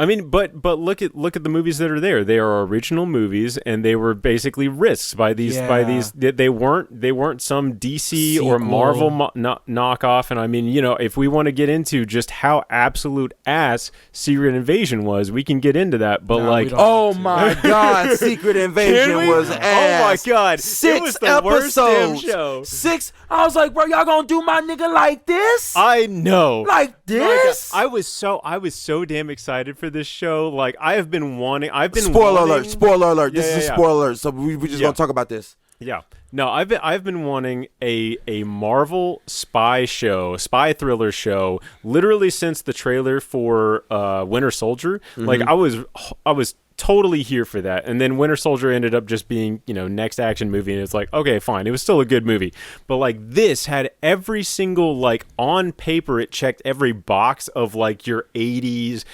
I mean, but look at the movies that are there. They are original movies, and they were basically risks by these They weren't some DC sequel or Marvel knockoff. And I mean, if we want to get into just how absolute ass Secret Invasion was, we can get into that. But oh my God, Secret Invasion was ass. Oh my God, 6 it was the episodes. Worst damn show. 6. I was like, bro, y'all gonna do my nigga like this? I know, like this. I was so damn excited for this show. Like I've been wanting. Spoiler alert. This is a spoiler alert. So we just gonna talk about this. Yeah. No, I've been wanting a Marvel spy thriller show, literally since the trailer for Winter Soldier. Mm-hmm. Like I was totally here for that. And then Winter Soldier ended up just being, next action movie, and it's like, okay, fine. It was still a good movie. But like this had every single, like, on paper, it checked every box of like your 80s,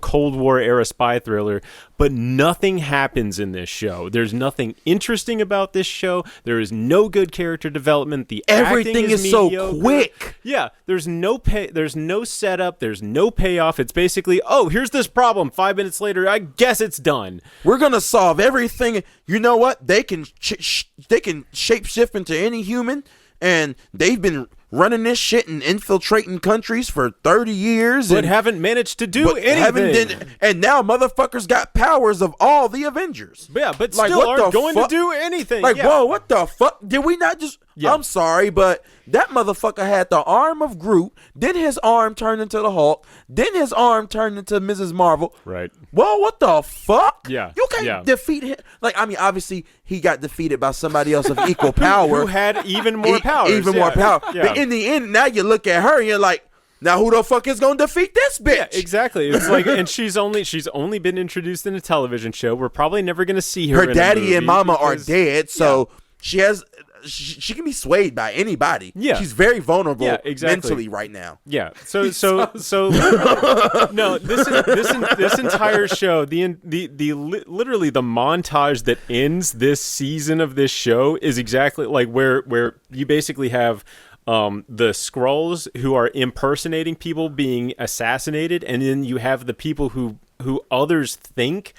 Cold War era spy thriller. But nothing happens in this show. There's nothing interesting about this show. There is no good character development. Everything acting is mediocre. So quick. Yeah, there's no setup. There's no payoff. It's basically, oh, here's this problem. 5 minutes later, I guess it's done. We're gonna solve everything. You know what? They can shapeshift into any human, and they've been running this shit and infiltrating countries for 30 years. But haven't managed to do anything. And now motherfuckers got powers of all the Avengers. Yeah, but still aren't going to do anything. Like, whoa, what the fuck? Did we not just... Yeah. I'm sorry, but that motherfucker had the arm of Groot, then his arm turned into the Hulk, then his arm turned into Mrs. Marvel. Right. Well, what the fuck? Yeah. You can't defeat him. Like, I mean, obviously, he got defeated by somebody else of equal power. Who had even more power. More power. Yeah. But in the end, now you look at her and you're like, now who the fuck is gonna defeat this bitch? Yeah, exactly. It's like, and she's only been introduced in a television show. We're probably never gonna see her. Her daddy and mama are dead, so she has... She can be swayed by anybody. Yeah, she's very vulnerable exactly. mentally right now. Yeah. So no. This entire show, literally the montage that ends this season of this show is exactly like where you basically have the Skrulls who are impersonating people being assassinated, and then you have the people who others think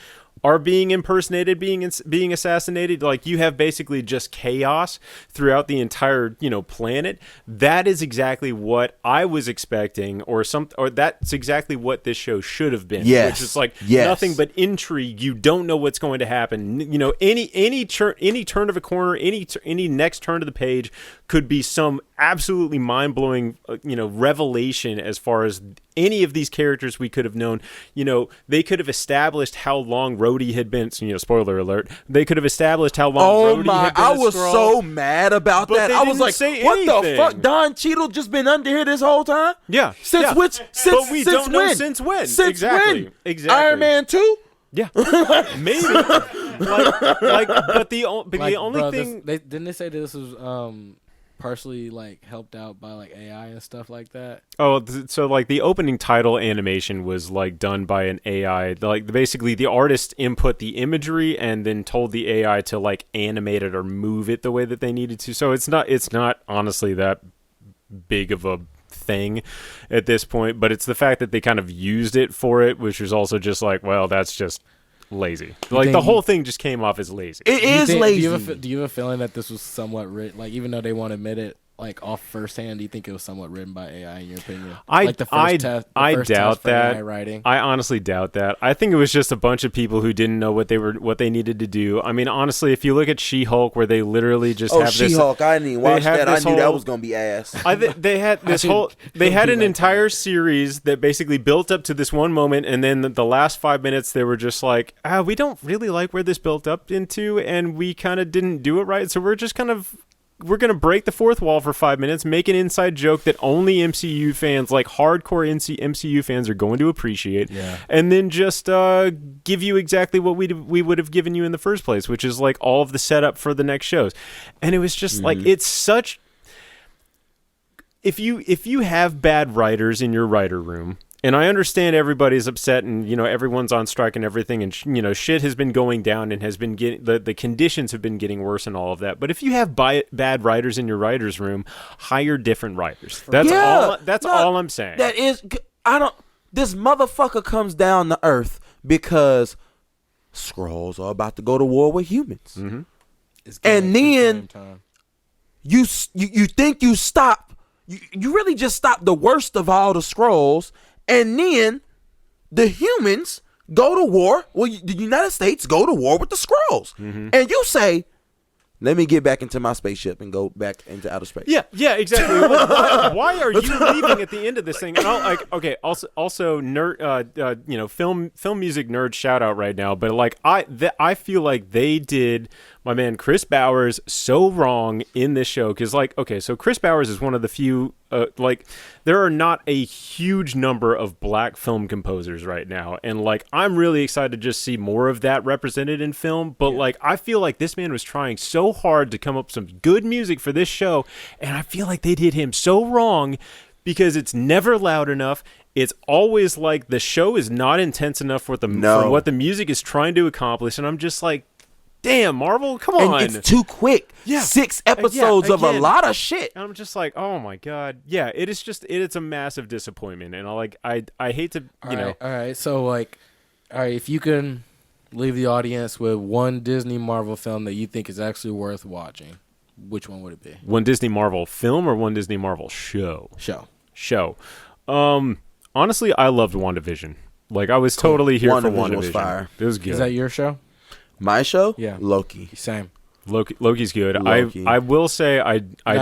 are being impersonated, being assassinated. Like, you have basically just chaos throughout the entire, planet. That is exactly what I was expecting, or that's exactly what this show should have been. Yes. Which is like nothing but intrigue. You don't know what's going to happen. Any turn of a corner, any next turn of the page could be some absolutely mind-blowing, revelation as far as any of these characters we could have known. They could have established how long Rhodey had been. Spoiler alert. They could have established how long Rhodey had been. I was so mad about that. I was like, what the fuck? Don Cheadle just been under here this whole time? Yeah. Since but we don't know since when. Exactly. Iron Man 2? Yeah, maybe. But the only thing didn't they say this was partially like helped out by like AI and stuff like that? Oh, so like the opening title animation was like done by an AI. Like basically the artist input the imagery and then told the AI to like animate it or move it the way that they needed to. So it's not honestly that big of a thing at this point, but it's the fact that they kind of used it for it, which is also just like, well, that's just lazy. Like the whole thing just came off as lazy. It is lazy. Do you have a feeling that this was somewhat written, like, even though they won't admit it, like off firsthand, do you think it was somewhat written by AI in your opinion? I doubt that. AI writing? I honestly doubt that. I think it was just a bunch of people who didn't know what they needed to do. I mean, honestly, if you look at She-Hulk, where they literally just have this. She-Hulk, I didn't even watch that. I knew that was gonna be ass. They had this They had an entire series that basically built up to this one moment, and then the last 5 minutes they were just like, we don't really like where this built up into, and we kind of didn't do it right, so we're going to break the fourth wall for 5 minutes, make an inside joke that only MCU fans, like hardcore MCU fans, are going to appreciate, and then just give you exactly what we would have given you in the first place, which is like all of the setup for the next shows. And it was just like, it's such... If you have bad writers in your writer room, and I understand everybody's upset and, everyone's on strike and everything, and, shit has been going down and has been getting, the conditions have been getting worse and all of that. But if you have bad writers in your writer's room, hire different writers. That's all I'm saying. That is, This motherfucker comes down to Earth because Skrulls are about to go to war with humans. Mm-hmm. And then you think you stop. You really just stop the worst of all the Skrulls, and then the humans go to war. Well, the United States go to war with the Skrulls, and you say, "Let me get back into my spaceship and go back into outer space." Yeah, exactly. Why are you leaving at the end of this thing? And also, nerd, film music nerd shout out right now. But like, I feel like they did my man Chris Bowers so wrong in this show because, like, okay, so Chris Bowers is one of the few. There are not a huge number of black film composers right now, and like, I'm really excited to just see more of that represented in film. But like, I feel like this man was trying so hard to come up with some good music for this show, and I feel like they did him so wrong because it's never loud enough. It's always like the show is not intense enough for what the music is trying to accomplish, and I'm just like, damn, Marvel, come on. And it's too quick. Yeah. 6 episodes of a lot of shit. And I'm just like, oh my God. Yeah, it's a massive disappointment. And I hate to, All right. So like, if you can leave the audience with one Disney Marvel film that you think is actually worth watching, which one would it be? One Disney Marvel film or one Disney Marvel show? Show. Honestly, I loved WandaVision. Like, I was totally here for WandaVision. Was fire. It was good. Is that your show? My show? Yeah. Loki. Same. Loki's good. Loki. I will say I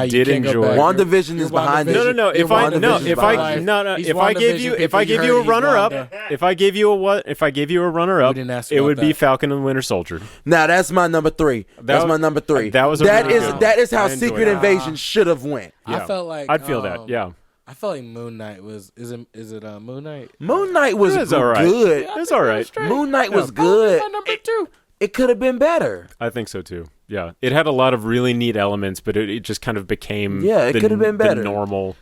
did enjoy. WandaVision is behind it. No. If I gave you a runner up, if I gave you a runner up, it would be Falcon and the Winter Soldier. Now that's my number 3. That's my number 3. That is how Secret Invasion should have went. Yeah. I felt like I'd feel that. Yeah. I felt like Moon Knight was. Is it Moon Knight? Moon Knight was good. All right. Yeah, it's all right. Moon Knight was good. My number 2. It could have been better. I think so too. Yeah, it had a lot of really neat elements, but it just kind of became it could have been better. The normal.